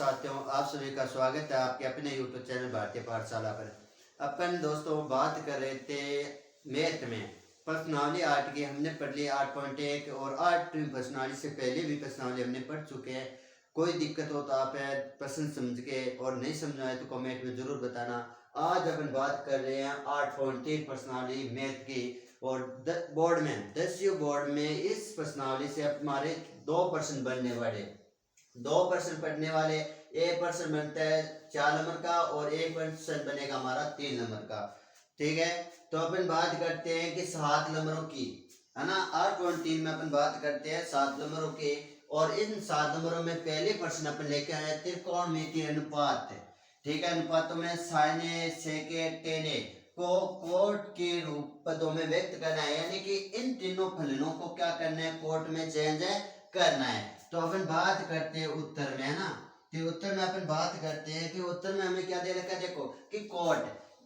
साथियों, आप सभी का स्वागत है आपके अपने यूट्यूब चैनल भारतीय पाठशाला पर। अपन दोस्तों बात कर रहे थे मैथ में पर्सनाली आर्ट की। हमने पढ़ ली 8.1 और आर्ट पर्सनाली से पहले भी पर्सनाली हमने पढ़ चुके हैं। कोई दिक्कत हो तो आप प्रश्न समझ के और नहीं समझ आए तो कमेंट में जरूर बताना। आज अपन बात कर रहे हैं 8.3 पर्सनाली मैथ की और बोर्ड में 10 बोर्ड में इस पर्सनाली से हमारे 2 प्रश्न बनने वाले। 2% पढ़ने वाले। एक प्रश्न बनता है 4 नंबर का और एक प्रश्न बनेगा हमारा 3 नंबर का। ठीक है, तो अपन बात करते हैं कि 7 नंबरों की, है ना। 8.3 में अपन बात करते हैं 7 नंबरों के। और इन 7 नंबरों में पहले प्रश्न अपन लेके आए त्रिकोणमितीय अनुपात। ठीक है, अनुपातों में साइने सेके टेने को कोट के रूप पदों में व्यक्त करना है, यानी कि इन तीनों फलनों को क्या करना है, कोट में चेंज करना है। तो अपन बात करते हैं उत्तर में, है ना। तो उत्तर में अपन बात करते हैं कि उत्तर में हमें क्या दे रखा है, देखो कि कोट,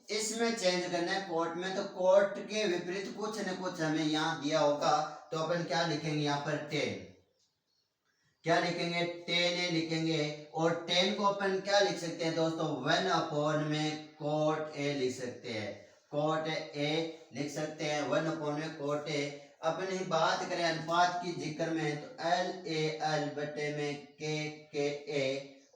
इसमें चेंज करना है कोट में। तो कोट के विपरीत कुछ न कुछ हमें यहाँ दिया होगा, तो अपन क्या लिखेंगे यहाँ पर 10, क्या लिखेंगे 10 लिखेंगे। और 10 को अपन क्या लिख सकते हैं दोस्तों, 1 में कोट ए लिख सकते हैं, कोट ए लिख सकते हैं, 1 में कोट ए। अपन ही बात करें अनुपात की जिक्र में तो एल ए एल बटे में के ए।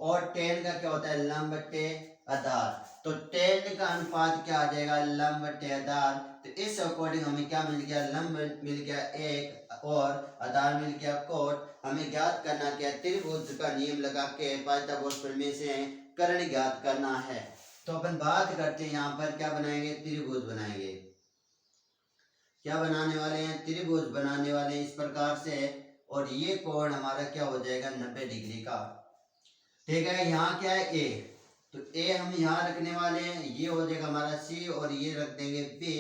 और 10 का क्या होता है, लंब बटे आधार। तो 10 का अनुपात क्या आ जाएगा, लंब बटे आधार। तो इस अकॉर्डिंग हमें क्या मिल गया, लंब मिल गया 1 और आधार मिल गया कोट। हमें ज्ञात करना क्या है, त्रिभुज का नियम लगा के पाइथागोरस प्रमेय से कर्ण ज्ञात करना है। तो अपन बात करते हैं यहाँ पर क्या बनाएंगे, त्रिभुज बनाएंगे। क्या बनाने वाले हैं, त्रिभुज बनाने वाले हैं इस प्रकार से। और ये कोण हमारा क्या हो जाएगा, 90 डिग्री का। ठीक है, यहाँ क्या है ए, तो ए हम यहाँ रखने वाले हैं, ये हो जाएगा हमारा सी और ये रख देंगे बी।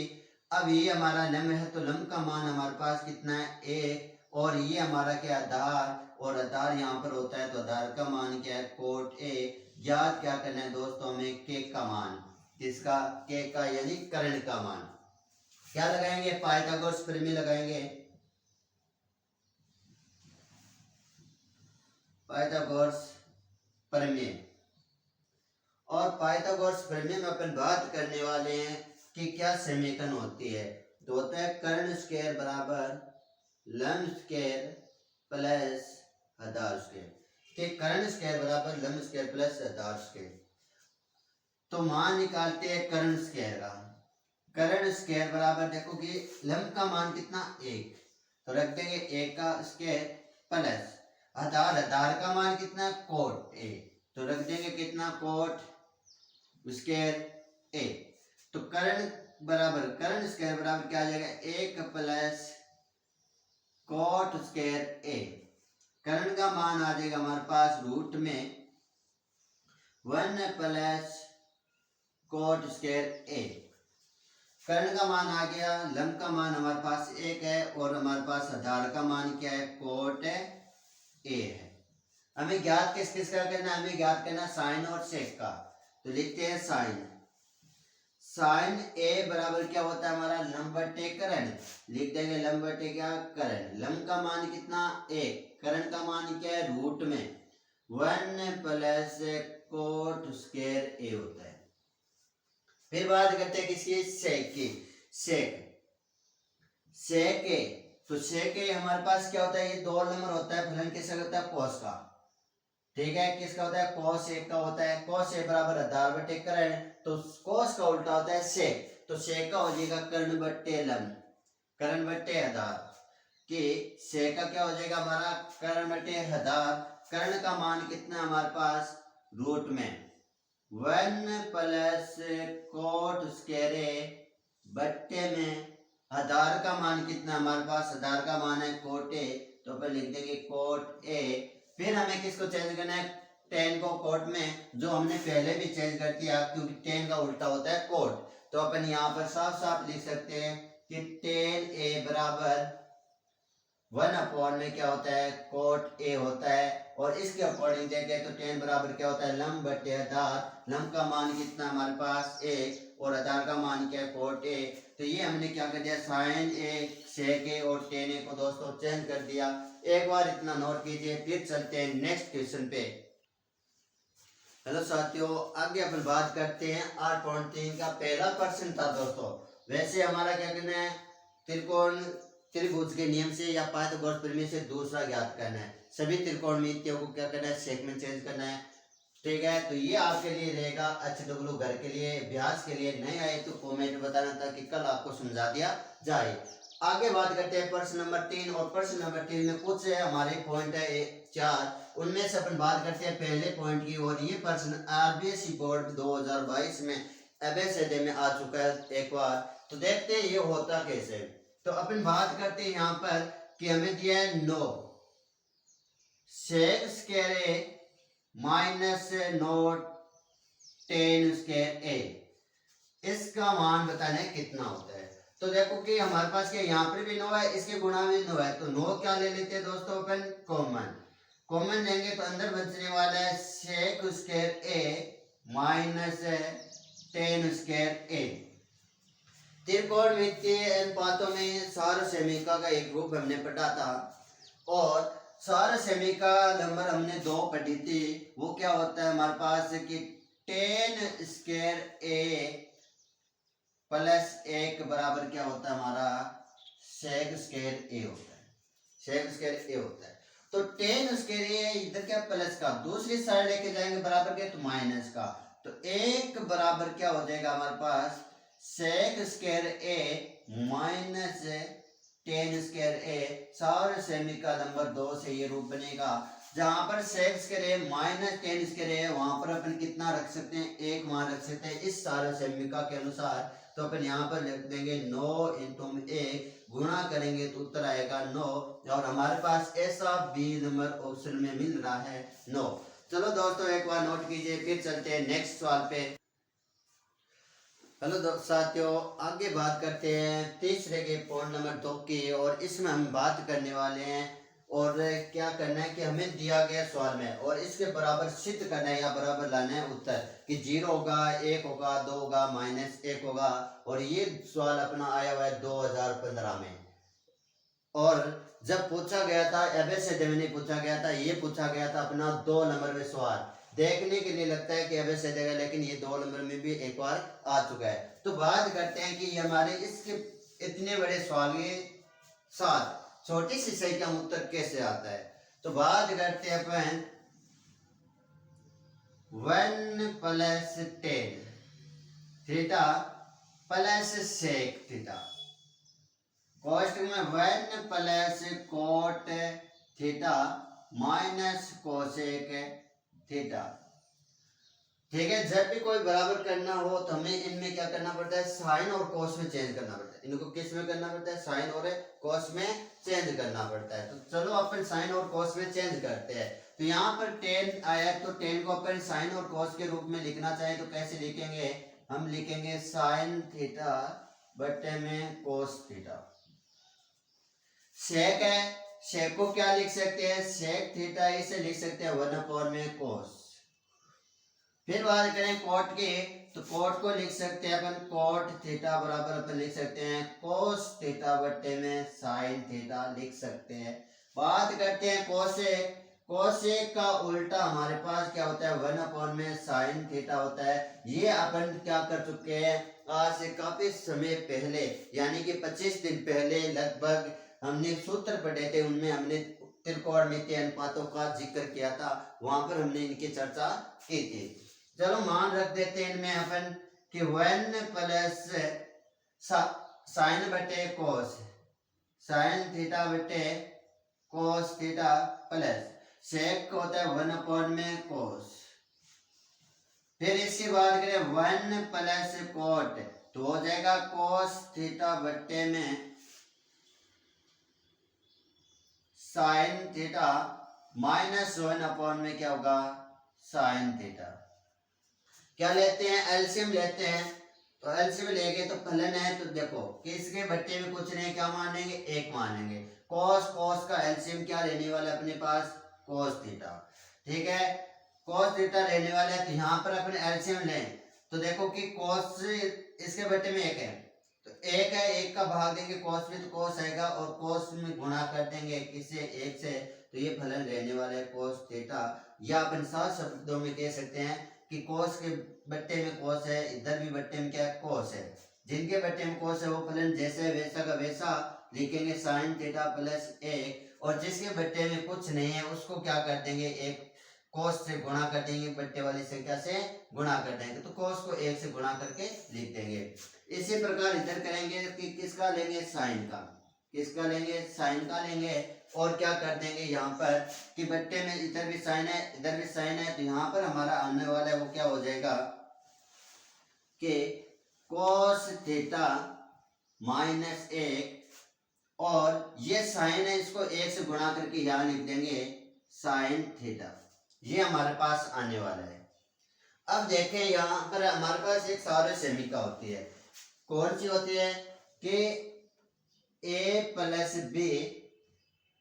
अब ये हमारा लंब है, तो लंब का मान हमारे पास कितना है, ए। और ये हमारा क्या आधार, और आधार यहाँ पर होता है, तो आधार का मान क्या है, कोट ए। याद क्या करना है दोस्तों, हमें के का मान, किसका, के का, यानी कर्ण का मान। क्या लगाएंगे, पाइथागोरस प्रमेय लगाएंगे, पाइथागोरस प्रमेय। और पाइथागोरस प्रमेय में अपन बात करने वाले हैं कि क्या समीकरण होती है। तो होता है कर्ण स्क्वायर बराबर लंब स्क्वायर प्लस आधार स्क्वायर। ठीक, कर्ण स्क्वायर बराबर लंब स्क्वायर प्लस आधार स्क्वायर। तो मान निकालते हैं कर्ण स्क्वायर का। कर्ण स्क्वायर बराबर देखो कि लंब का मान कितना, 1, तो रख देंगे 1 का स्क्वायर प्लस आधार, आधार का मान कितना, कोट ए, तो रख देंगे कितना, कोट स्क्वायर ए। तो कर्ण बराबर कर्ण स्क्वायर बराबर क्या आ जाएगा, 1 प्लस कोट स्क्वायर ए। कर्ण का मान आ जाएगा हमारे पास रूट में 1 प्लस कोट स्क्वायर ए। कर्ण का मान आ गया, लंब का मान हमारे पास 1 है और हमारे पास आधार का मान क्या है, कोट ए है। हमें ज्ञात किस किस का करना है, हमें ज्ञात करना साइन और सेक का। तो लिखते हैं साइन, साइन ए बराबर क्या होता है हमारा, लंब बटे कर्ण। लिख देंगे लंब बटे क्या, कर्ण। लंब का मान कितना, 1, कर्ण का मान क्या है, रूट में 1 प्लस कोट स्क्वायर ए होता है। फिर बात करते हैं किसकी, सेक की। सेक, सेक ए, तो सेक ए हमारे पास क्या होता है, ये 2 नंबर होता है, फलन किसका होता है, कोस का। ठीक है, किसका होता है, कोस एक का होता है। कोस ए बराबर आधार बटे कर्ण, तो कोस का उल्टा होता है सेक, तो सेक का हो जाएगा कर्ण बटे लंब, कर्ण बटे आधार। कि सेक का क्या हो जाएगा हमारा, कर्ण बटे आधार। कर्ण का मान कितना हमारे पास, रूट में 1 प्लस कोट स्क्वायर ए बट्टे में आधार का मान कितना हमारे पास, आधार का मान है कोट ए, तो अपन लिख देंगे कोट ए। फिर हमें किसको चेंज करना है, 10 को कोट में, जो हमने पहले भी चेंज कर दिया क्योंकि 10 का उल्टा होता है कोट। तो अपन यहाँ पर साफ साफ लिख सकते हैं कि 10 ए बराबर 1 में क्या होता है, कोट ए होता है। और इसके अकॉर्डिंग देखें तो 10 बराबर क्या होता है, लंब बटे आधार। लंब का मान कितना हमारे पास 1 और आधार का मान क्या है, कोट ए। तो ये हमने क्या कर दिया, साइन ए, सेक ए और टेन ए को दोस्तों चेंज कर दिया। एक बार इतना नोट कीजिए, फिर चलते हैं नेक्स्ट क्वेश्चन पे। हेलो साथियों, आगे अपन बात करते हैं 8.3 का पहला प्रश्न था दोस्तों। वैसे हमारा क्या करना है, त्रिकोण त्रिभुज के नियम से या पाइथागोरस प्रमेय से दूसरा ज्ञात करना है। सभी त्रिकोणमितियों को क्या करना है, शेप में चेंज करना है। ठीक है, तो ये आपके लिए रहेगा HW घर के लिए, अभ्यास के लिए। नहीं आए तो कमेंट में बताना था कि कल आपको समझा दिया जाए। आगे बात करते हैं प्रश्न नंबर 3, और प्रश्न नंबर 3 में कुछ हमारे पॉइंट है 4, उनमें से अपन बात करते हैं पहले पॉइंट की। और ये प्रश्न RBSE बोर्ड 2022 में एबीसीडी में आ चुका है एक बार। तो देखते हैं ये होता कैसे। तो अपन बात करते हैं यहाँ पर कि हमें दिया है 9 सेक स्क्वायर ए माइनस 9 10 स्क्वायर ए, इसका मान बताना है कितना होता है। तो देखो कि हमारे पास क्या यहाँ पर भी 9 है, इसके गुणा में 9 है, तो 9 क्या ले लेते हैं दोस्तों अपन, कॉमन लेंगे तो अंदर बचने वाला है सेक स्क्वायर ए माइनस 10 स्क्वायर ए। त्रिकोणमितीय अनुपातों में सार्वसैमिका का एक रूप हमने पढ़ा था, और सार्वसैमिका नंबर हमने 2 पढ़ी थी। वो क्या होता है हमारे पास कि 10 स्क्वायर ए प्लस 1 बराबर क्या होता है हमारा सेक स्क्वायर ए होता है, सेक स्क्वायर ए होता है। तो 10 स्क्वायर ए इधर क्या प्लस का, दूसरी साइड लेके जाएंगे बराबर के तो माइनस का, तो 1 बराबर क्या हो जाएगा हमारे पास सेक स्क्वायर ए माइनस 10 स्क्वायर ए। सार्वसैमिका नंबर 2 से ये रूप बनेगा। जहां पर सेक स्क्वायर ए माइनस 10 स्क्वायर ए, वहां पर अपन कितना रख सकते हैं, 1 मान रख सकते हैं इस सार्वसैमिका के अनुसार। तो अपन यहाँ पर लिख देंगे 9 इंटू 1 गुणा करेंगे तो उत्तर आएगा 9, और हमारे पास ऐसा बी नंबर ऑप्शन में मिल रहा है 9। चलो दोस्तों एक बार नोट कीजिए, फिर चलते हैं नेक्स्ट सवाल पे। हेलो साथियों, आगे बात करते हैं तीसरे के पॉइंट नंबर 2 की, और इसमें हम बात करने वाले हैं और क्या करना है कि हमें दिया गया सवाल में और इसके बराबर सिद्ध करना है या बराबर लाना है उत्तर कि 0 होगा, 1 होगा, 2 होगा, -1 होगा। और ये सवाल अपना आया हुआ है 2015 में, और जब पूछा गया था एबीसीडी में नहीं पूछा गया था, ये पूछा गया था अपना 2 नंबर में सवाल। देखने के लिए लगता है कि एबीसीडी का, लेकिन ये 2 नंबर में भी एक बार आ चुका है। तो बात करते हैं कि हमारे इसके इतने बड़े सवाल के साथ छोटी सी सही का उत्तर कैसे आता है। तो बात करते हैं अपन 1 plus 10 theta plus sec theta, कॉस्ट में 1 plus cot theta minus cosec theta. ठीक है, जब भी कोई बराबर करना हो तो हमें इनमें क्या करना पड़ता है, साइन और कोस में चेंज करना पड़ता है। इनको किस में करना पड़ता है, साइन और कोस में चेंज करना पड़ता है। तो चलो अपन साइन और कोस में चेंज करते हैं। तो यहाँ पर 10 आया, तो 10 को अपन साइन और कोस के रूप में लिखना चाहे तो कैसे लिखेंगे, हम लिखेंगे साइन थीटा बटे में कोस थीटा। सेक है, सेक को क्या लिख सकते हैं, सेक थीटा इसे लिख सकते हैं 1 में कोस। फिर बात करें कोट की, तो कोट को लिख सकते हैं अपन कोट थीटा बराबर अपन लिख सकते हैं कोस थीटा बटे में साइन थीटा लिख सकते हैं। बात करते हैं कोसेक, कोसेक का उल्टा हमारे पास क्या होता है 1 में साइन थीटा होता है। ये अपन क्या कर चुके हैं आज से काफी समय पहले, यानी कि 25 दिन पहले लगभग हमने सूत्र पढ़े थे, उनमें हमने त्रिकोणमितीय अनुपातों का जिक्र किया था, वहां पर हमने इनकी चर्चा की थी। चलो मान रख देते हैं इनमें अपन कि 1 प्लस साइन बटे कोस, साइन थीटा बटे कोस थीटा प्लस सेक होता है 1 में कोस। फिर इसकी बात करें 1 प्लस कोट, तो हो जाएगा कोस थीटा बटे में साइन थीटा माइनस 1 में क्या होगा साइन थीटा। क्या लेते हैं, एलसीएम लेते हैं। तो एलसीएम लेंगे तो फलन है, तो देखो कि इसके बट्टे में कुछ नहीं, क्या मानेंगे 1 मानेंगे। कॉस, कॉस का एलसीएम क्या रहने वाला है अपने पास कॉस थीटा। ठीक है, कॉस थीटा रहने वाला है, तो यहाँ पर अपने एलसीएम लें तो देखो कि कॉस इसके बट्टे में 1 है, तो 1 है, 1 का भाग देंगे कॉस में तो कॉस आएगा, और कॉस में गुणा कर देंगे किससे 1 से, तो ये फलन रहने वाला है कॉस थीटा। या अपन साफ शब्दों में कह सकते हैं कि कोस के बट्टे में कोस है, इधर भी बट्टे में क्या है, कोस है। जिनके बट्टे में कोस है वो फलन जैसे वैसा का वैसा लिखेंगे साइन थीटा प्लस 1, और जिसके बट्टे में कुछ नहीं है उसको क्या कर देंगे, एक कोस से गुणा कर देंगे, बट्टे वाली संख्या से गुणा कर देंगे, तो कोस को 1 से गुणा करके लिख देंगे। इसी प्रकार इधर करेंगे कि किसका लेंगे, साइन का, किसका लेंगे, साइन का लेंगे, और क्या कर देंगे यहाँ पर कि बट्टे में इधर भी साइन है इधर भी साइन है, तो यहाँ पर हमारा आने वाला है वो क्या हो जाएगा कि cos थीटा माइनस 1, और ये साइन है इसको 1 से गुणा करके यहाँ लिख देंगे साइन थीटा, ये हमारे पास आने वाला है। अब देखें यहाँ पर हमारे पास एक सार्वसैमिका होती है, कौन सी होती है कि a प्लस बी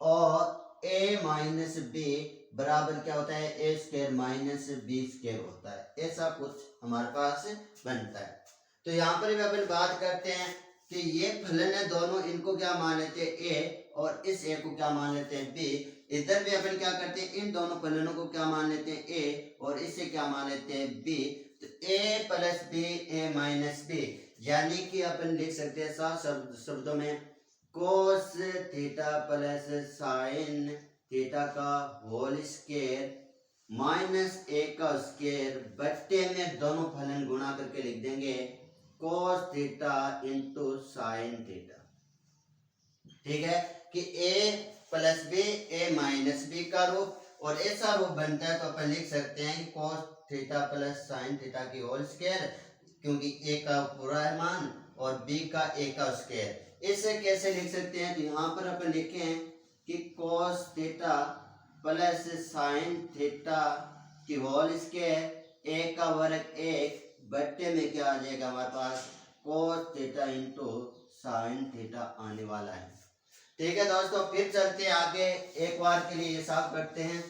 और a माइनस बी बराबर क्या होता है, ए स्क्वायर माइनस बी स्क्वायर होता है, ऐसा कुछ हमारे पास बनता है। तो यहाँ पर भी अपन बात करते हैं कि ये फलन है दोनों, इनको क्या मान लेते हैं a, और इस a को क्या मान लेते हैं b। इधर भी अपन क्या करते हैं, इन दोनों फलनों को क्या मान लेते हैं a, और इससे क्या मान लेते हैं b। तो a plus B a minus B, यानी कि अपन लिख सकते हैं साफ शब्दों में cos theta plus sine theta का होल स्क्वायर माइनस 1 का स्क्वायर बट्टे में दोनों फलन गुणा करके लिख देंगे cos theta into sine theta. ठीक है कि a plus B a minus B का रूप, और ऐसा रूप बनता है तो अपन लिख सकते हैं कि कोस थीटा प्लस साइन थीटा की होल स्क्वायर, क्योंकि a का पूरा है मान और b का a का स्क्वायर। इसे कैसे लिख सकते हैं, तो यहाँ पर अपन लिखें कि कोस थीटा प्लस साइन थीटा की होल स्क्वायर 1 का वर्ग 1 बट्टे में क्या आ जाएगा हमारे पास cos theta into sine theta आने वाला है। ठीक है दोस्तों, फिर चलते हैं आगे, एक बार के लिए ये साफ करते हैं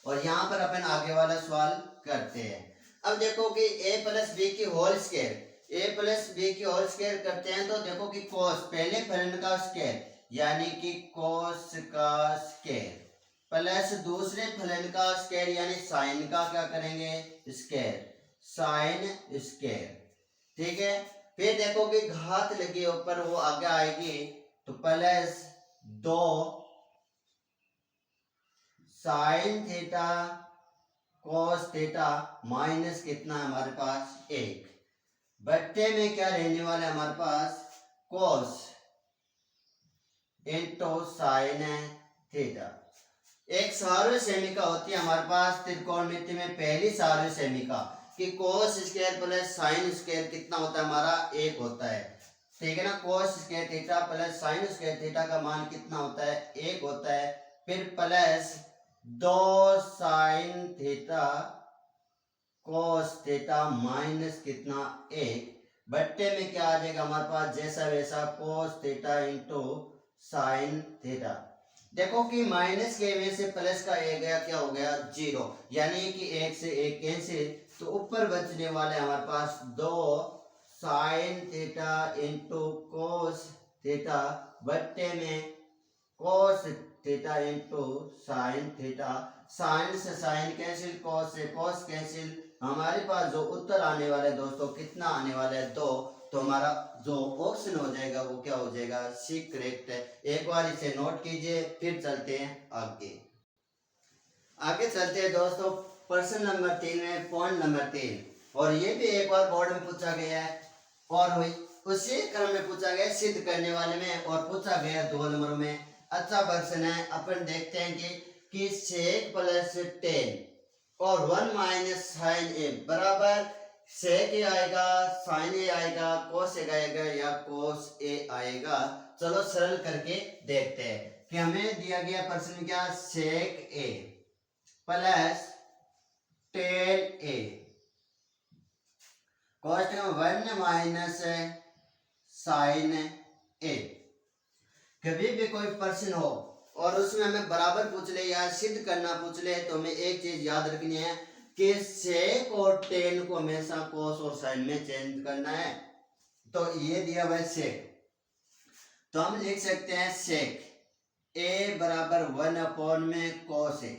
और यहाँ पर अपन आगे वाला सवाल करते हैं। अब देखो कि a प्लस बी की whole square, a plus B की होल स्क्वायर करते हैं तो देखो कि कोस पहले फलन का स्क्वायर यानी कि कोस का स्क्वायर प्लस दूसरे फलन का स्क्वायर यानी साइन का क्या करेंगे स्क्वायर, साइन स्क्वायर। ठीक है, फिर देखो कि घात लगी ऊपर वो आगे आएगी तो plus 2 sine theta cos theta minus कितना हमारे पास 1 बट्टे में क्या रहने वाला है हमारे पास कोस इंटू साइन थीटा। एक सार्वसैमिका होती है हमारे पास त्रिकोणमिति में पहली सार्वसैमिका कि cos square plus sine square कितना होता है हमारा 1 होता है। ठीक है ना, cos square theta plus sine square theta का मान कितना होता है 1 होता है। फिर plus 2 sine theta cos theta minus कितना 1 बट्टे में क्या आ जाएगा हमारे पास जैसा वैसा कोस थीटा इंटू साइन थीटा। देखो कि माइनस के वजह से प्लस का ए गया क्या हो गया 0, यानी कि 1 से 1 कैंसिल, तो ऊपर बचने वाले हमारे पास 2 sine theta into cos theta बट्टे में cos theta into sine theta. Sine से साइन कैंसिल, कोस से कोस कैंसिल, हमारे पास जो उत्तर आने वाला है दोस्तों कितना आने वाला है 2, तो हमारा जो ऑप्शन हो जाएगा वो क्या हो जाएगा सी करेक्ट है। एक बार इसे नोट कीजिए, फिर चलते हैं आगे चलते हैं दोस्तों प्रश्न नंबर 3 में पॉइंट नंबर 3, और ये भी एक बार बोर्ड में पूछा गया है और उसी क्रम में पूछा गया सिद्ध करने वाले में, और पूछा गया 2 नंबर में। अच्छा प्रश्न है, अपन देखते हैं कि sec प्लस 10 और 1 माइनस साइन ए बराबर sec ए आएगा, साइन ए आएगा, कोस ए आएगा या कोस ए आएगा। चलो सरल करके देखते हैं कि हमें दिया गया प्रश्न क्या sec ए प्लस 10a कोस 1 माइनस साइन ए। कभी भी कोई प्रश्न हो और उसमें हमें बराबर पूछ ले या सिद्ध करना पूछ ले तो हमें एक चीज याद रखनी है कि सेक और टेन को हमेशा कोस और साइन में चेंज करना है। तो ये दिया हुआ है सेक, तो हम लिख सकते हैं सेक ए बराबर 1 अपॉन में कोस ए,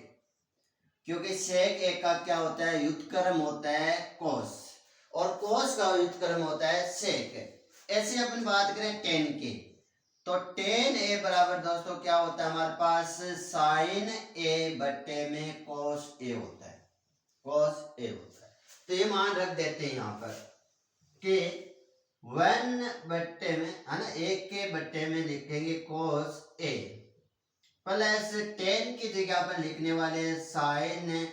क्योंकि सेक एक का क्या होता है, व्युत्क्रम होता है कोस, और कोस का व्युत्क्रम होता है सेक। ऐसे अपन बात करें टेन की, तो टेन ए बराबर दोस्तों क्या होता है हमारे पास, साइन ए बट्टे में कोस ए होता है, कोस ए होता है। तो ये मान रख देते हैं यहाँ पर कि 1 बट्टे में है ना, 1 के बट्टे में लिखेंगे कोस ए, प्लस 10 की जगह पर लिखने वाले साइन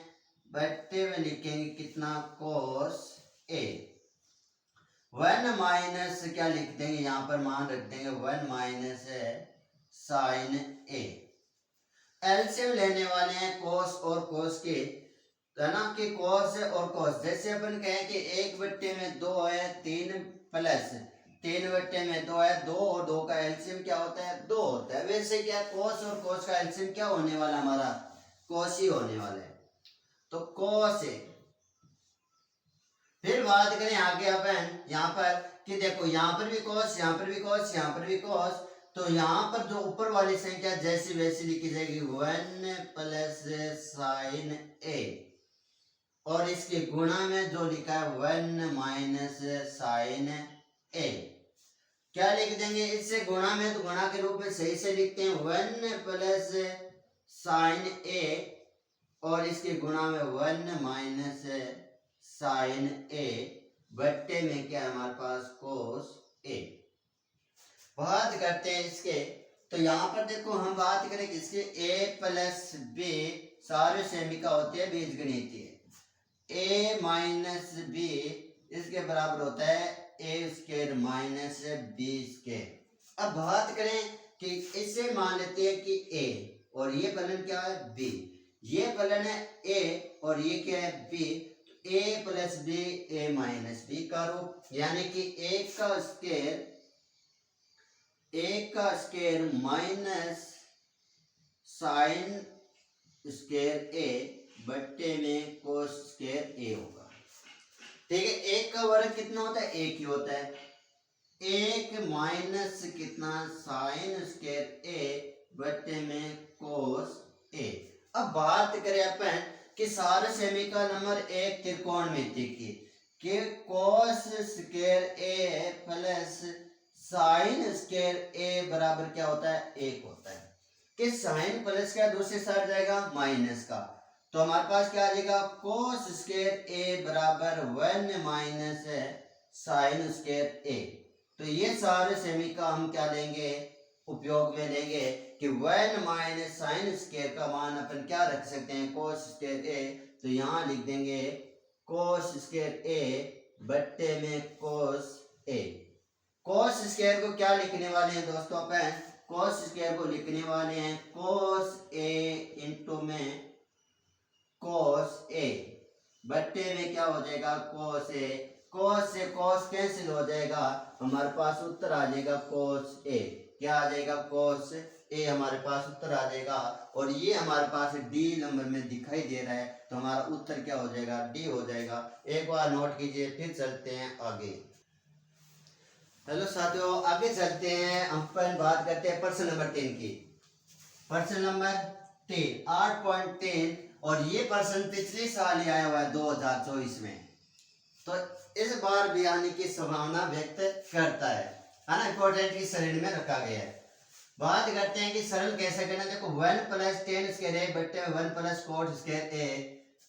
बट्टे में लिखेंगे कितना, कोस ए। 1 माइनस क्या लिख देंगे यहाँ पर, मान रख देंगे 1 माइनस साइन ए। एलसीएम लेने वाले हैं कोस और कोस के, है ना, कि कोस और कोस, जैसे अपन कहें कि 1 बट्टे में 2 है 3 प्लस 3 बट्टे में 2 है 2, और 2 का एलसीएम क्या होता है, 2 होता है। वैसे क्या कोस और कोस का एलसीएम क्या होने वाला हमारा, कोस ही होने वाला है, तो कोस ए। फिर बात करें आगे अपन यहाँ पर कि देखो यहाँ पर भी कोस, यहाँ पर भी कोस, यहाँ पर भी कोस, तो यहाँ पर जो ऊपर वाली संख्या जैसी वैसी लिखी जाएगी 1 प्लस साइन ए, और इसके गुणा में जो लिखा है 1 माइनस साइन ए, क्या लिख देंगे इससे गुणा में, तो गुणा के रूप में सही से लिखते हैं 1 प्लस साइन ए, और इसके गुणा में 1 माइनस साइन ए बट्टे में क्या है हमारे पास, कोस ए। बात करते हैं इसके, तो यहाँ पर देखो हम बात करें किसके, ए प्लस बी सारे सेमिका होती है बीजगणितीय, ए माइनस बी इसके बराबर होता है ए स्क्वायर माइनस बी स्क्वायर। अब बात करें कि इसे मान लेते हैं कि ए, और ये फलन क्या है, बी, ये फलन है ए और ये क्या है, बी, तो ए प्लस बी ए माइनस बी का रूप, यानी कि एक का स्क्वायर माइनस साइन स्क्वायर ए बट्टे में कोस स्क्वायर ए होगा। ठीक है, एक का वर्ग कितना होता है, एक ही होता है, एक माइनस कितना, साइन स्क्वायर ए बट्टे में कोस ए। अब बात करें अपन कि सारे सेमिका नंबर एक त्रिकोणमिति की, कि कोस स्क्वायर ए प्लस साइन स्क्वायर ए बराबर क्या होता है, एक होता है, कि साइन प्लस का दूसरी साइड जाएगा माइनस का, तो हमारे पास क्या आ जाएगा, कोस स्क्वायर ए बराबर 1 माइनस साइन स्क्वायर ए। तो ये सारे सेमिका हम क्या लेंगे, उपयोग में लेंगे कि 1 माइनस साइन स्क्वायर का मान अपन क्या रख सकते हैं, कोस स्क्वायर ए, तो यहाँ लिख देंगे कोस स्क्वायर ए बट्टे में कोस ए। कोस स्क्वायर को क्या लिखने वाले हैं दोस्तों, अपन कोस स्क्वायर को लिखने वाले हैं कोस ए इंटू में कोस ए बट्टे में क्या हो जाएगा, कोस ए, कोस से कोस कैंसिल हो जाएगा, हमारे पास उत्तर आ जाएगा कोस ए, क्या आ जाएगा, कोस ए हमारे पास उत्तर आ जाएगा, और ये हमारे पास डी नंबर में दिखाई दे रहा है, तो हमारा उत्तर क्या हो जाएगा, डी हो जाएगा। एक बार नोट कीजिए, फिर चलते हैं आगे। हेलो साथियों, आगे चलते हैं, हम पर बात करते हैं प्रश्न नंबर 3 की। प्रश्न नंबर 3 8.3, और ये प्रश्न पिछले साल ही आया हुआ है 2024 में, तो इस बार भी आने की संभावना व्यक्त करता है ना, इंपॉर्टेंट की श्रेणी में रखा गया है। बात करते हैं कि सरल कैसे करना, देखो 1 प्लस टेन स्क्वायर ए बट्टे 1 प्लस कोट स्क्वायर ए,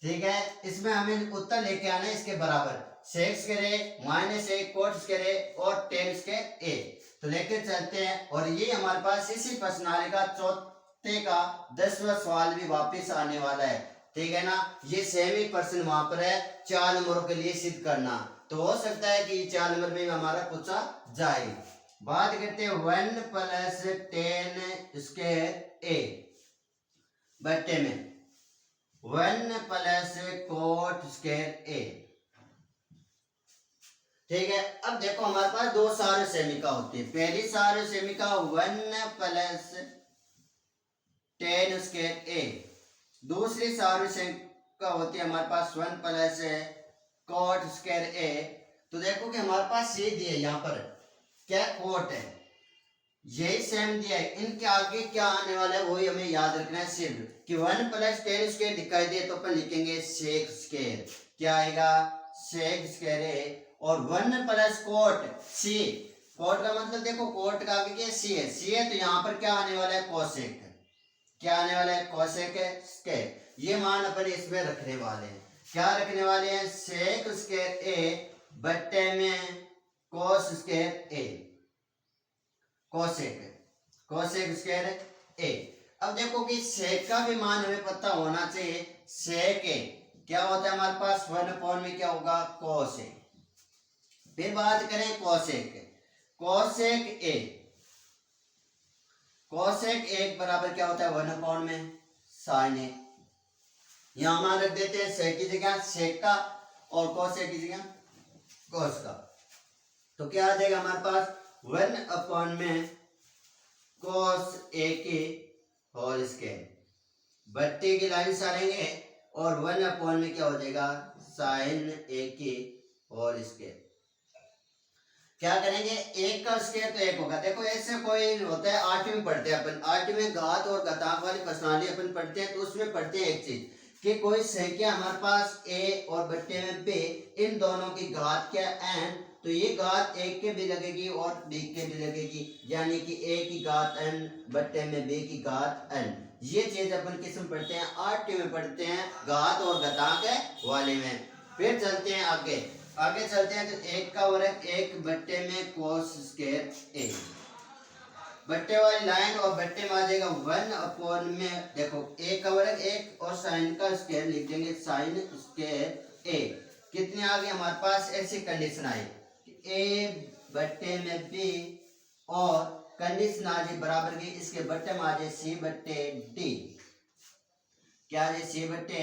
ठीक है, इसमें हमें उत्तर लेके आना है इसके बराबर, सेक स्क्वायर ए माइनस ए कोट स्क्वायर ए और टेन स्क्वायर ए, तो लेके चलते हैं। और ये हमारे पास इसी प्रश्नावली का चौथे का 10वां सवाल भी वापस आने वाला है, ठीक है ना, ये सेम ही प्रश्न वहां पर है 4 नंबरों के लिए सिद्ध करना, तो हो सकता है कि 4 नंबर में हमारा पूछा जाए। बात करते हैं 1 प्लस टेन स्क्वायर ए बट्टे में 1 प्लस कोट स्क्वायर ए, ठीक है। अब देखो हमारे पास दो सारे सेमिका होती है, पहली सारे सेमिका 1 प्लस टेन स्क्वायर ए, दूसरी सारे सेमिका होती है हमारे पास 1 प्लस कोट स्क्वायर ए। तो देखो कि हमारे पास ये दिए यहाँ पर क्या कोट है, यही सेम दिया है, इनके आगे क्या आने वाला है वही हमें याद रखना है सिर्फ कि 1 प्लस टेन स्क्वायर दिखाई दे तो अपन लिखेंगे सेक स्क्वायर, क्या आएगा सेक स्क्वायर है। और 1 प्लस कोट सी, कोट का मतलब देखो कोट का आगे क्या सी है, सी है तो यहाँ पर क्या आने वाला है कोसेक, क्या आने वाला है कोसेक स्क्वायर। ये मान अपन इसमें रखने वाले हैं, क्या रखने वाले हैं सेक स्क्वायर ए बट्टे में कोस स्क्वायर ए, कोसेक, कोसेक स्क्वायर ए। अब देखो कि सेक का भी मान हमें पता होना चाहिए, सेक ए क्या होता है हमारे पास 1 अपॉन में क्या होगा कोसेक। फिर बात करें कोसेक, कोसेक ए, कोसेक एक बराबर क्या होता है 1 अपॉन में साइन ए। यहां मान रख देते हैं सेक की जगह सेक का और कोसेक की जगह कोस का, तो क्या आ जाएगा हमारे पास 1 अपॉन में कोस ए की होल स्क्वायर, बट्टे की लाइन सारेंगे और 1 अपॉन में क्या हो जाएगा साइन ए की होल स्क्वायर। क्या करेंगे एक का स्क्वायर तो एक होगा, देखो ऐसे कोई होता है आठवीं में पढ़ते हैं अपन, आठवीं में घात और घातांक वाली प्रश्नावली अपन पढ़ते हैं तो उसमें पढ़ते हैं एक चीज कि कोई संख्या हमारे पास a और बट्टे में b, इन दोनों की घात क्या n, तो ये घात एक के भी लगेगी और b के भी लगेगी, यानी कि a की घात n बट्टे में b की घात n। ये चीज अपन किस में पढ़ते हैं आठवीं में पढ़ते हैं घात और घातांक वाले में। फिर चलते हैं आगे, आगे चलते हैं तो एक का वर्ग एक बट्टे में कोस स्क्वायर ए, बट्टे वाली लाइन और बट्टे में आ जाएगा 1 अपॉन में देखो ए का वर्ग एक और साइन का स्क्वायर लिख देंगे साइन स्क्वायर ए। कितने आ गए हमारे पास, ऐसी कंडीशन आई ए बट्टे में बी और कंडीशन आ जाए बराबर की, इसके बट्टे में आ जाए सी बट्टे डी, क्या आ जाए सी बट्टे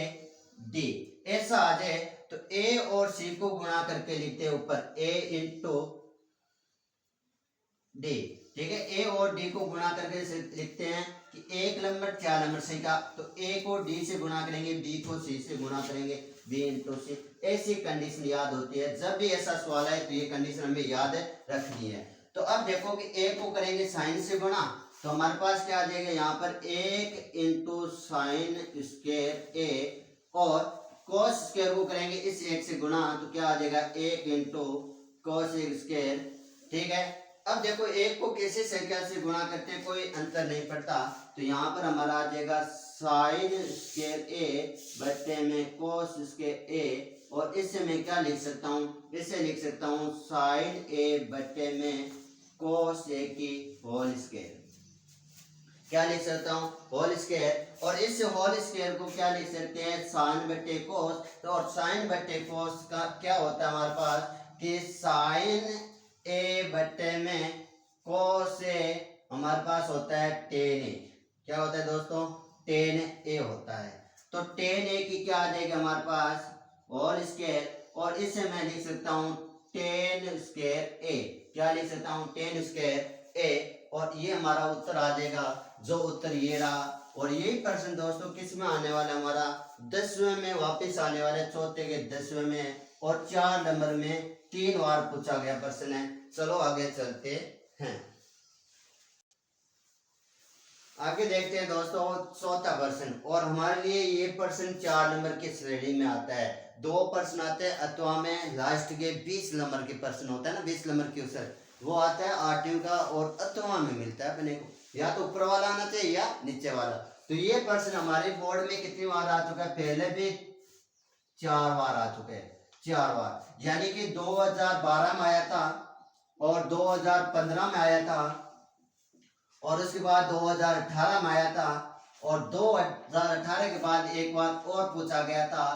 डी। ऐसा आ जाए तो ए और सी को गुणा करके लिखते हैं ऊपर ए इंटू डी, ठीक है। ए और डी को गुणा करके लिखते हैं कि एक नंबर 4 नंबर सही का, तो ए को डी से गुणा करेंगे बी को सी से गुणा करेंगे बी इंटू सी। ऐसी कंडीशन याद होती है, जब भी ऐसा सवाल है तो ये कंडीशन हमें याद रखनी है। तो अब देखो कि ए को करेंगे साइन से गुणा, तो हमारे पास क्या आ जाएगा यहाँ पर एक इंटू साइन स्क्वायर ए और कोस स्क्वायर को करेंगे इस एक से गुणा, तो क्या आ जाएगा एक इंटू कोस स्क्वायर, ठीक है। अब देखो एक को कैसे संख्या से गुणा करते हैं कोई अंतर नहीं पड़ता, तो यहाँ पर हमारा आ जाएगा साइन स्क्वायर ए बट्टे में कोस स्क्वायर ए, और इससे मैं क्या लिख सकता हूँ, इससे लिख सकता हूँ साइन ए बट्टे में कोस ए की होल स्क्वायर, क्या लिख सकता हूँ होल स्क्वायर। और इस होल स्क्वायर को क्या लिख सकते हैं साइन बट्टे कोस, तो और साइन बट्टे कोस का क्या होता है हमारे पास कि साइन ए बट्टे में कोस ए हमारे पास होता है टेन ए, क्या होता है दोस्तों टेन ए होता है। तो टेन ए की क्या आ जाएगी हमारे पास होल स्क्वायर, और इसे मैं लिख सकता हूँ टेन स्क्वायर ए, क्या लिख सकता हूँ टेन स्क्वायर ए, और ये हमारा उत्तर आ जाएगा, जो उत्तर ये रहा। और यही प्रश्न दोस्तों किस में आने वाला हमारा 10वें में वापस आने वाले, चौथे के 10वें में, और 4 नंबर में 3 बार पूछा गया प्रश्न है। चलो आगे चलते हैं, आगे देखते हैं दोस्तों चौथा प्रश्न, और हमारे लिए ये प्रश्न 4 नंबर की श्रेणी में आता है। 2 प्रश्न आते हैं अथवा में, लास्ट के 20 नंबर के प्रश्न होता है ना, 20 नंबर के उत्तर वो आता है 8वीं का, और अथवा में मिलता है अपने को, या तो ऊपर वाला आना चाहिए या नीचे वाला। तो ये प्रश्न हमारे बोर्ड में कितनी बार आ चुका है, पहले भी 4 बार आ चुके हैं, 4 बार, यानी कि 2012 में आया था और 2015 में आया था, और उसके बाद 2018 में आया था, और 2018 के बाद एक बार और पूछा गया था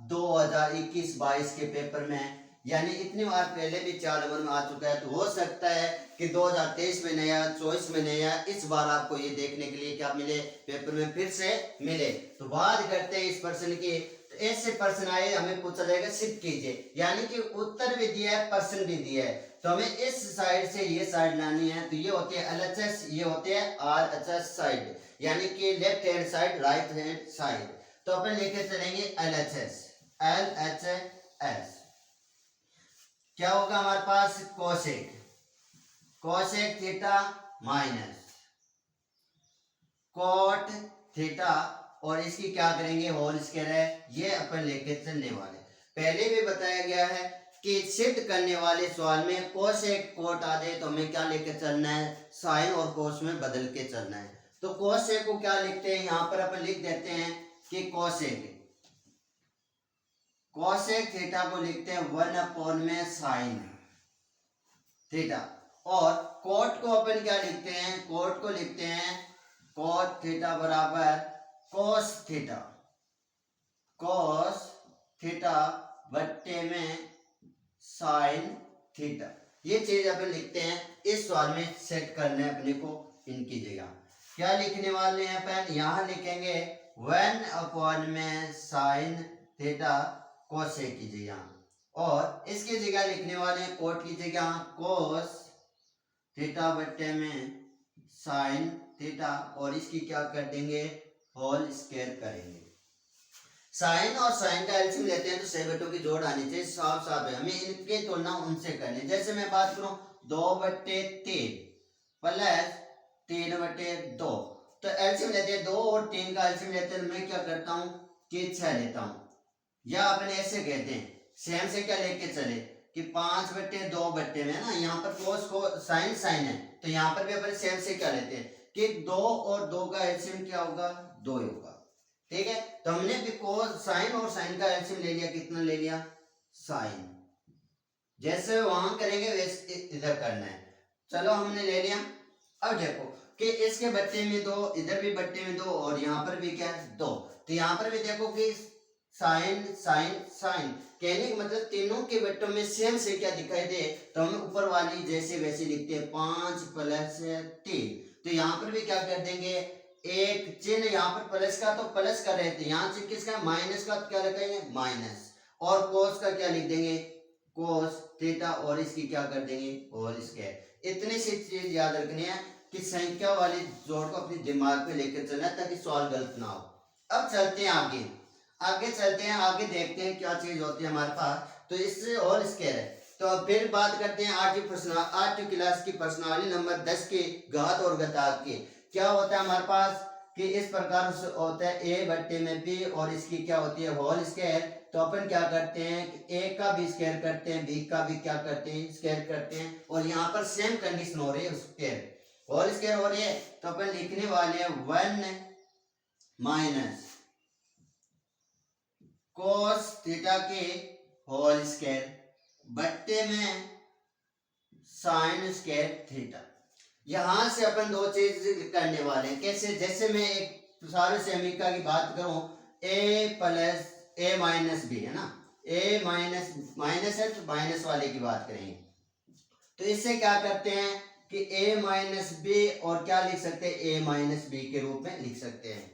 2021-22 के पेपर में, यानी इतनी बार पहले भी 4 नंबर में आ चुका है। तो हो सकता है कि 2023 में नया, 24 में नया, इस बार आपको ये देखने के लिए क्या मिले पेपर में फिर से मिले। तो बात करते हैं इस प्रश्न की, तो ऐसे प्रश्न आए हमें पूछा जाएगा सिद्ध कीजिए, यानी कि उत्तर भी दिया है प्रश्न भी दिया है, तो हमें इस साइड से ये साइड लानी है, तो ये होती है LHS, ये होते हैं RHS साइड, यानी कि left hand side right hand side. तो अपन लेके चलेंगे LHS, LHS क्या होगा हमारे पास cosec, cosec theta minus cot theta और इसकी क्या करेंगे होल स्क्वायर है, ये अपन लेके चलने वाले। पहले भी बताया गया है कि सिद्ध करने वाले सवाल में कोसेक कोट आ जाए तो हमें क्या लेके चलना है, साइन और कोस में बदल के चलना है। तो कोसेक को क्या लिखते हैं, यहाँ पर अपन लिख देते हैं कि कोसेक थीटा को लिखते हैं 1 में साइन थीटा, और कोट को अपन क्या लिखते हैं, कोट को लिखते हैं कोट थीटा बराबर कोस थीटा बट्टे में साइन थीटा। ये चीज अपन लिखते हैं, इस सवाल में सेट करना है अपने को। इनकी जगह क्या लिखने वाले हैं अपन, यहां लिखेंगे 1 में साइन थीटा कोसेक की जगह, और इसकी जगह लिखने वाले हैं कोट की जगह कोस थीटा बट्टे में साइन थीटा, और इसकी क्या कर देंगे होल स्क्वायर करेंगे। साइन और साइन का एलसीएम लेते हैं तो सही बट्टों की जोड़ आनी चाहिए, साफ साफ है, हमें इनके तुलना उनसे करनी। जैसे मैं बात करूं 2/3 प्लस 3/2, तो एलसीएम लेते हैं 2 और 3 का एलसीएम लेते हैं, मैं क्या करता हूं कि 6 लेता हूं, या अपन ऐसे कहते हैं सेम से क्या लेके चले कि 5/2 बट्टे में ना, यहाँ पर कोस को साइन साइन है, तो यहाँ पर भी अपन सेम से क्या लेते हैं कि 2 और 2 का एलसीएम क्या होगा 2 ही होगा। ठीक है, तो हमने भी कोस साइन और साइन का एलसीएम ले लिया, कितना ले लिया साइन, जैसे वहां करेंगे वैसे इधर करना है। चलो हमने ले लिया। अब देखो कि इसके बट्टे में 2, इधर भी बट्टे में 2, और यहाँ पर भी क्या है 2, तो यहाँ पर भी देखो कि साइन साइन साइन, कहने का मतलब तीनों के बट्टों में सेम से क्या दिखाई दे, तो हम ऊपर वाली जैसे वैसे लिखते हैं 5 + 3, तो यहाँ पर भी क्या कर देंगे एक चिन्ह, यहाँ पर प्लस का तो प्लस का रहते, यहाँ चिन्ह किसका माइनस का, तो क्या लिखेंगे माइनस, और कोस का क्या लिख देंगे कोस थीटा, और इसकी क्या कर देंगे होल स्क्वायर। इतनी सी चीज याद रखनी है कि संख्या वाली जोड़ को अपने दिमाग पे लेकर चलना है ताकि सवाल गलत ना हो। अब चलते हैं आगे चलते हैं, आगे देखते हैं क्या चीज होती है हमारे पास। तो इससे होल स्क्वायर है, तो फिर बात करते हैं आज की क्लास की प्रश्नावली नंबर 10 के घात और घातांक की। क्या होता है हमारे पास कि इस प्रकार से होता है a बट्टे में b, और इसकी क्या होती है होल स्क्वायर। तो अपन क्या करते हैं कि a का भी स्क्वायर करते हैं, b का भी क्या करते हैं स्क्वायर करते हैं, और यहाँ पर सेम कंडीशन हो रही है स्क्वायर होल स्क्वायर हो रही है। तो अपन लिखने वाले हैं 1 - कोस थीटा के होल स्क्वायर बट्टे में साइन स्क्वायर थीटा। यहां से अपन दो चीज करने वाले हैं, कैसे, जैसे मैं एक सारे समीकरण की बात करूं a + a - b है ना, a माइनस है तो माइनस वाले की बात करेंगे। तो इससे क्या करते हैं कि a - b, और क्या लिख सकते हैं a - b के रूप में लिख सकते हैं।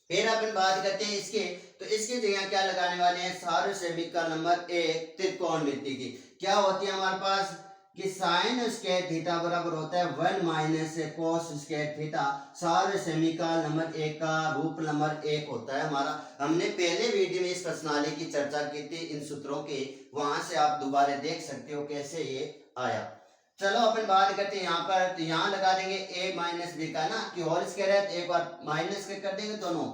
फिर अपन बात करते हैं इसके, तो इसकी जगह क्या लगाने वाले हैं सारे समीकरण नंबर 1 त्रिकोणमिति की। क्या होती है हमारे पास कि साइन स्क्वायर थीटा बराबर होता है 1 - कोस स्क्वायर थीटा। सारे समीकरण नंबर 1 का रूप नंबर 1 होता है हमारा। हमने पहले वीडियो में इस प्रश्नावली की चर्चा की थी इन सूत्रों की, वहां से आप दोबारा देख सकते हो कैसे ये आया। चलो अपन बात करते हैं यहाँ पर, तो यहाँ लगा देंगे a - b का ना कि होल स्क्वायर है, तो एक बार माइनस कर देंगे दोनों,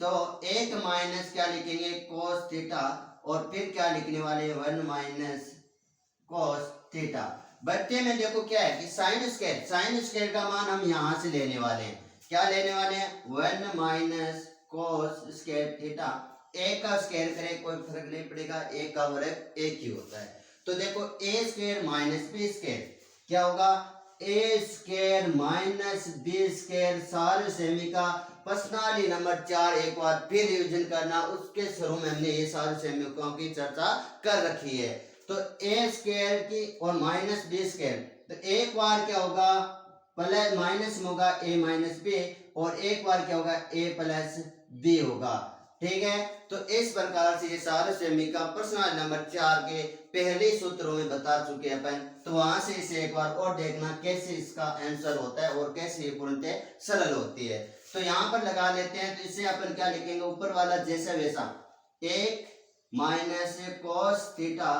तो एक माइनस क्या लिखेंगे कोस थीटा, और फिर क्या लिखने वाले 1 - कोस थीटा बट्टे में देखो क्या है कि साइन स्क्वायर का मान हम यहां से लेने वाले हैं। क्या लेने वाले हैं 1 - कोस स्क्वायर थीटा। एक का स्क्वायर करें कोई फर्क नहीं पड़ेगा, एक का वर्ग एक ही होता है। तो देखो a² - b² क्या होगा a² - b² सारे सेमी का प्रश्नावली नंबर 4 एक बार फिर रिवीजन करना, उसके शुरू में हमने ये सारे समीकरणों की चर्चा कर रखी है। तो a² की और -b², तो एक बार क्या होगा प्लस माइनस में होगा a - b, और एक बार क्या होगा a + b होगा। ठीक है, तो इस प्रकार से ये सारे समीकरण प्रश्नावली नंबर 4 के पहले सूत्रों में बता चुके हैं अपन। तो वहां से इसे एक बार और देखना कैसे इसका आंसर होता है और कैसे ये पूर्णतः सरल होती है। तो यहाँ पर लगा लेते हैं, तो इसे अपन क्या लिखेंगे ऊपर वाला जैसा वैसा 1 - कोस थीटा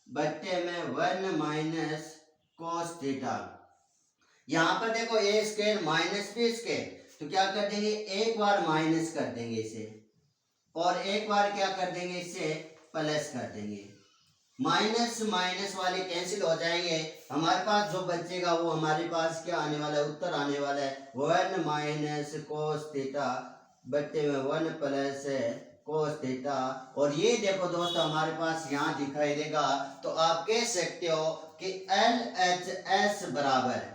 बट्टे में 1 - कोस थीटा। यहाँ पर देखो ए स्क्वायर माइनस बी स्क्वायर, तो क्या कर देंगे, एक बार माइनस कर देंगे इसे और एक बार क्या कर देंगे, इसे प्लस कर देंगे। माइनस माइनस वाले कैंसिल हो जाएंगे, हमारे पास जो बचेगा वो हमारे पास क्या आने वाला है, उत्तर आने वाला है 1 माइनस कोस थीटा बट्टे में 1 प्लस कोस थीटा। और ये देखो दोस्तों हमारे पास यहाँ दिखाई देगा, तो आप कह सकते हो कि LHS बराबर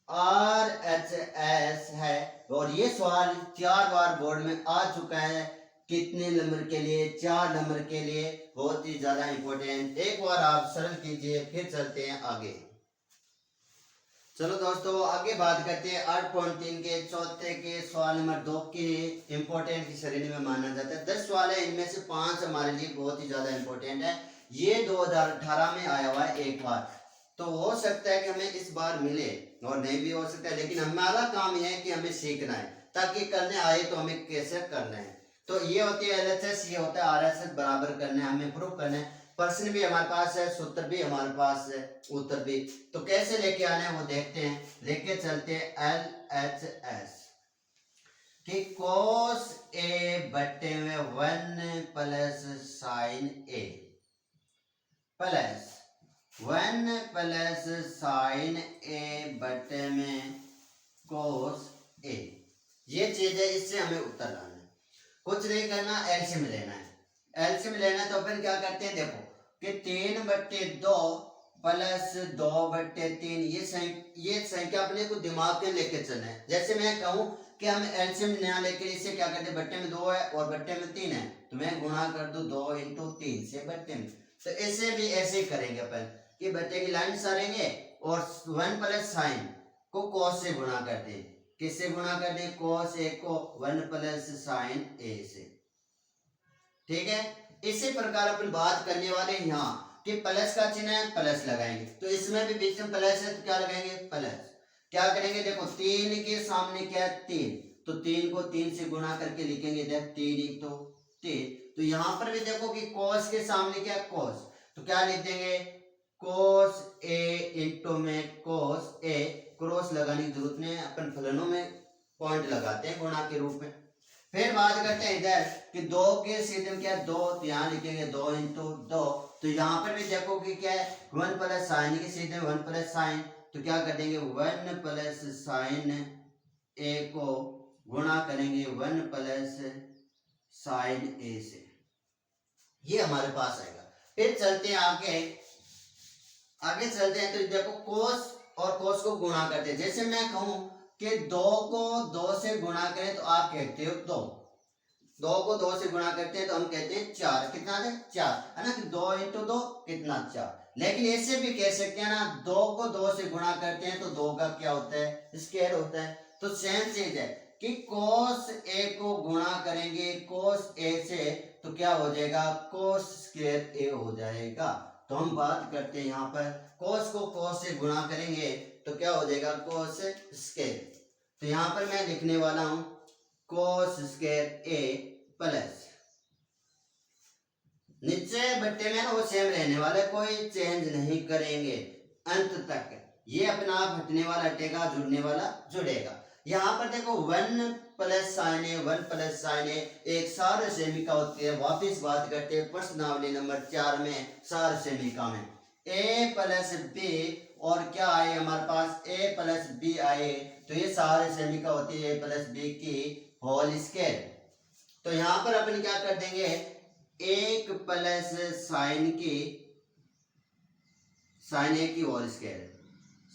RHS है। और ये सवाल 4 बार बोर्ड में आ चुका है, कितने नंबर के लिए, 4 नंबर के लिए, बहुत ही ज्यादा इंपॉर्टेंट। एक बार आप सरल कीजिए, फिर चलते हैं आगे। चलो दोस्तों आगे बात करते हैं 8.3 के चौथे के सवाल नंबर 2 के इंपॉर्टेंट की श्रेणी में माना जाता है। 10 सवाल है, इनमें से 5 हमारे लिए बहुत ही ज्यादा इंपॉर्टेंट है। ये 2018 में आया हुआ है एक बार, तो हो सकता है कि हमें इस बार मिले और नहीं भी हो सकता है, लेकिन हमारा काम यह है कि हमें सीखना है, ताकि करने आए तो हमें कैसे करना है। तो ये होती है LHS, ये होता है RHS, बराबर करना है, हमें प्रूफ करना है। प्रश्न भी हमारे पास है, सूत्र भी हमारे पास है, उत्तर भी। तो कैसे लेके आने हैं वो देखते हैं, लेके चलते हैं LHS कि cos A बट्टे में 1 plus sign A plus 1 plus sign A बट्टे में cos A, ये चीज है, इससे हमें उत्तर लाना है। कुछ नहीं करना, एलसीएम लेना है। एलसीएम लेना है तो अपन क्या करते हैं, देखो कि 3/2 प्लस 2/3, ये संख्या अपने को दिमाग में लेके चलना है। जैसे मैं कहूँ कि हम एलसीएम नया लेकर इसे क्या करते हैं, बट्टे में 2 है और बट्टे में 3 है, तो मैं गुणा कर दूं 2 × 3 से बट्टे में। तो ऐसे भी ऐसे ही करेंगे अपन कि बट्टे की लाइन सारेंगे और 1 प्लस साइन को कॉस से गुणा करते हैं। किससे गुणा कर दें, cos A को 1 प्लस साइन A से। ठीक है, इसी प्रकार अपन बात करने वाले यहाँ कि प्लस का चिन्ह है, प्लस लगाएंगे, तो इसमें भी बीच में प्लस है तो क्या लगाएंगे, प्लस। क्या करेंगे, देखो 3 के सामने क्या है, 3, तो 3 को 3 से गुणा करके लिखेंगे, देख 3 तो 3। तो यहाँ पर भी देखो कि cos के सामने क्या है, cos, तो क्या लिख देंगे, cos A इंटू में cos A, क्रॉस लगाने की जरूरत नहीं है, अपन फलनों में पॉइंट लगाते हैं गुणा के रूप में। फिर बात करते हैं इधर कि 2 के सीधे में क्या है, 2, तो यहाँ लिखेंगे 2 × 2। तो यहाँ पर भी देखो कि क्या है, 1 प्लस साइन के सीधे 1 प्लस साइन, तो क्या कर देंगे 1 प्लस साइन A को गुणा करेंगे 1 प्लस साइन A से, ये हमारे पास आएगा। फिर चलते हैं आगे चलते हैं, तो देखो कोस और कोस को गुणा करते हैं। जैसे मैं कहूं कि 2 को 2 से गुणा करें तो आप कहते हो 2, 2 को 2 से गुणा करते हैं तो हम कहते हैं 4, कितना है 4, है ना, कि 2 × 2 कितना 4। लेकिन ऐसे भी कह सकते हैं ना, 2 को 2 से गुणा करते हैं तो 2 का क्या होता है, स्क्वायर होता है। तो सेम चीज है कि cos A को गुणा करेंगे cos A से, तो क्या हो जाएगा, cos स्क्वायर A हो जाएगा। तो हम बात करते हैं यहाँ पर cos को cos से गुणा करेंगे तो क्या हो जाएगा, cos स्क्वायर। तो यहाँ पर मैं लिखने वाला हूं cos स्क्वायर A प्लस, नीचे बट्टे में ना वो सेम रहने वाला, कोई चेंज नहीं करेंगे अंत तक, ये अपना आप हटने वाला हटेगा, जुड़ने वाला जुड़ेगा। यहाँ पर देखो 1 plus sign A, 1 plus sign A एक सार्वसेमिका होती है। वापिस बात करते हैं प्रश्नावली नंबर 4 में सार्वसेमिका में A प्लस B, और क्या आए हमारे पास, A प्लस B आए, तो ये सार्वसेमिका होती है A प्लस B की होल स्क्वायर। तो यहाँ पर अपन क्या कर देंगे, 1 प्लस साइन A की होल स्क्वायर,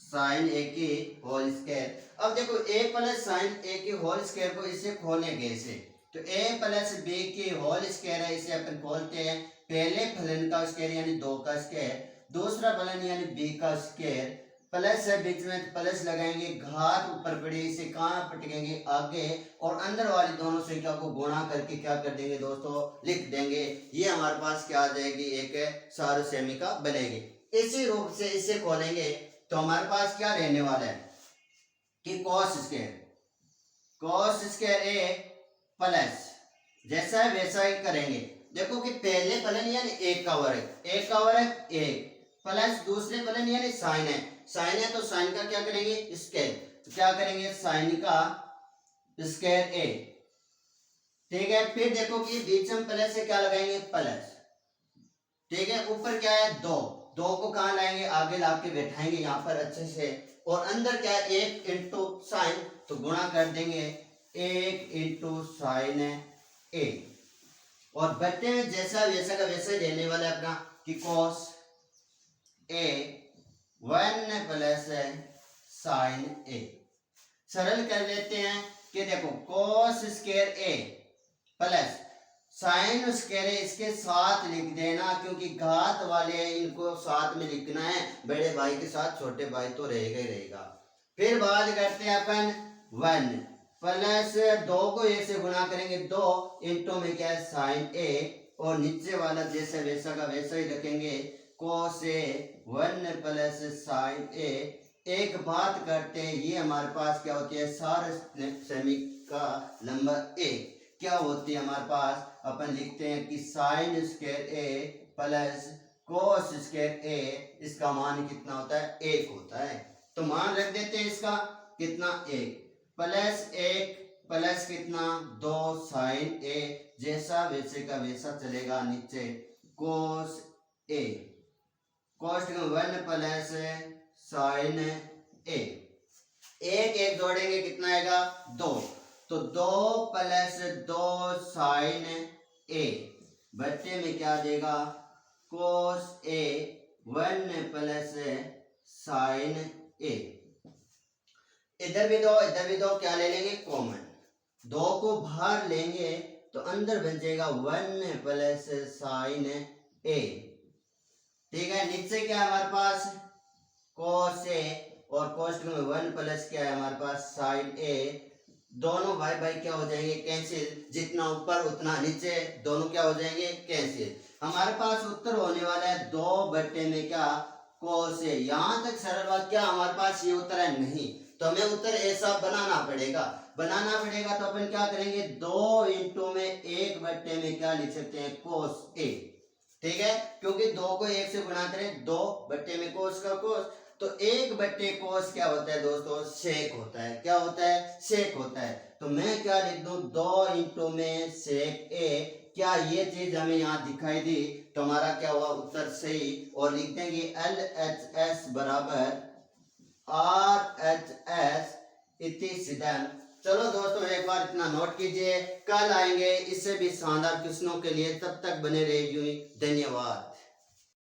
साइन A की होल स्क्वायर। अब देखो A प्लस साइन A की होल स्क्वायर को इसे खोलेंगे इसे, तो A प्लस B की होल स्क्वायर है, इसे अपन खोलते हैं। पहले फलन का स्क्वायर यानी 2 का स्क्वायर, दूसरा फलन यानी B का स्क्वायर, प्लस है बीच में प्लस लगाएंगे, घात ऊपर पड़ी, इसे कहाँ पटकेंगे, आगे, और अंदर वाली दोनों संख्या को गुणा करके क्या कर देंगे दोस्तों, लिख देंगे। ये हमारे पास क्या आ जाएगी, एक सार्वसेमिका बनेगी। इसी रूप से इसे खोलेंगे तो हमारे पास क्या रहने वाला है कि cos स्क्वायर A प्लस, जैसा है वैसा ही करेंगे। देखो कि पहले फलन यानी 1 का वर्ग 1 प्लस दूसरे फलन यानी साइन है तो साइन का क्या करेंगे स्क्वायर, तो क्या करेंगे साइन का स्क्वायर ए, ठीक है। फिर देखो कि बीच में प्लस से क्या लगाएंगे प्लस, ठीक है। ऊपर क्या है दो, दो को कहाँ लाएंगे आगे ला के बैठाएंगे यहाँ पर अच्छे से, और अंदर क्या है एक इंटू साइन, तो गुणा कर देंगे एक इंटू साइन ए, और बट्टे में जैसा वैसा का वैसा ही रहने वाला है अपना कि कॉस ए 1 प्लस साइन ए। सरल कर लेते हैं कि देखो कॉस स्क्वायर ए प्लस साइन स्क्वायर ए, इसके साथ लिख देना क्योंकि घात वाले हैं इनको साथ में लिखना है, बड़े भाई के साथ छोटे भाई तो रहेगा ही रहेगा। फिर बात करते हैं अपन 1 प्लस 2 को ए से गुणा करेंगे 2 इंटू में क्या है साइन ए, और नीचे वाला जैसे वैसा का वैसा ही रखेंगे कोस ए 1 प्लस साइन ए। एक बात करते हैं ये हमारे पास क्या होती है सार्वसैमिका नंबर एक क्या होती है हमारे पास, अपन लिखते हैं कि साइन स्क्वायर ए प्लस कोस स्क्वायर ए, इसका मान कितना होता है 1 होता है। तो मान रख देते हैं इसका कितना 1 प्लस 1 प्लस कितना 2 साइन ए, जैसा वैसे का वैसा चलेगा नीचे कोस ए, कोस 1 प्लस साइन ए, एक एक जोड़ेंगे कितना आएगा 2, तो 2 प्लस 2 साइन ए बट्टे में क्या देगा कोस ए 1 प्लस साइन ए। इधर भी दो क्या ले लेंगे कॉमन, 2 को बाहर लेंगे तो अंदर बन जाएगा 1 प्लस साइन ए, ठीक है। नीचे क्या है हमारे पास कोस ए, और कोस में 1 प्लस क्या है हमारे पास साइन ए, दोनों भाई भाई क्या हो जाएंगे कैंसिल, जितना ऊपर उतना नीचे, दोनों क्या हो जाएंगे कैंसिल। हमारे पास उत्तर होने वाला है 2 बट्टे में क्या कोस ए। यहाँ तक सरल बात क्या हमारे पास ये उत्तर है नहीं, तो हमें उत्तर ऐसा बनाना पड़ेगा तो अपन क्या करेंगे 2 इंटू में 1 बट्टे में क्या लिख सकते हैं कोस ए, ठीक है। क्योंकि 2 को 1 से गुणा करें 2 बट्टे में कोस का कोस, तो 1 बट्टे कोस क्या होता है दोस्तों सेक होता है, क्या होता है सेक होता है। तो मैं क्या लिख दूं 2 इंटू में सेक ए, क्या ये चीज हमें यहाँ दिखाई दी, तो हमारा क्या हुआ उत्तर सही, और लिख देंगे LHS बराबर RHS इति सिद्धम। चलो दोस्तों एक बार इतना नोट कीजिए, कल आएंगे इससे भी शानदार क्वेश्चनों के लिए, तब तक बने रहिए। धन्यवाद।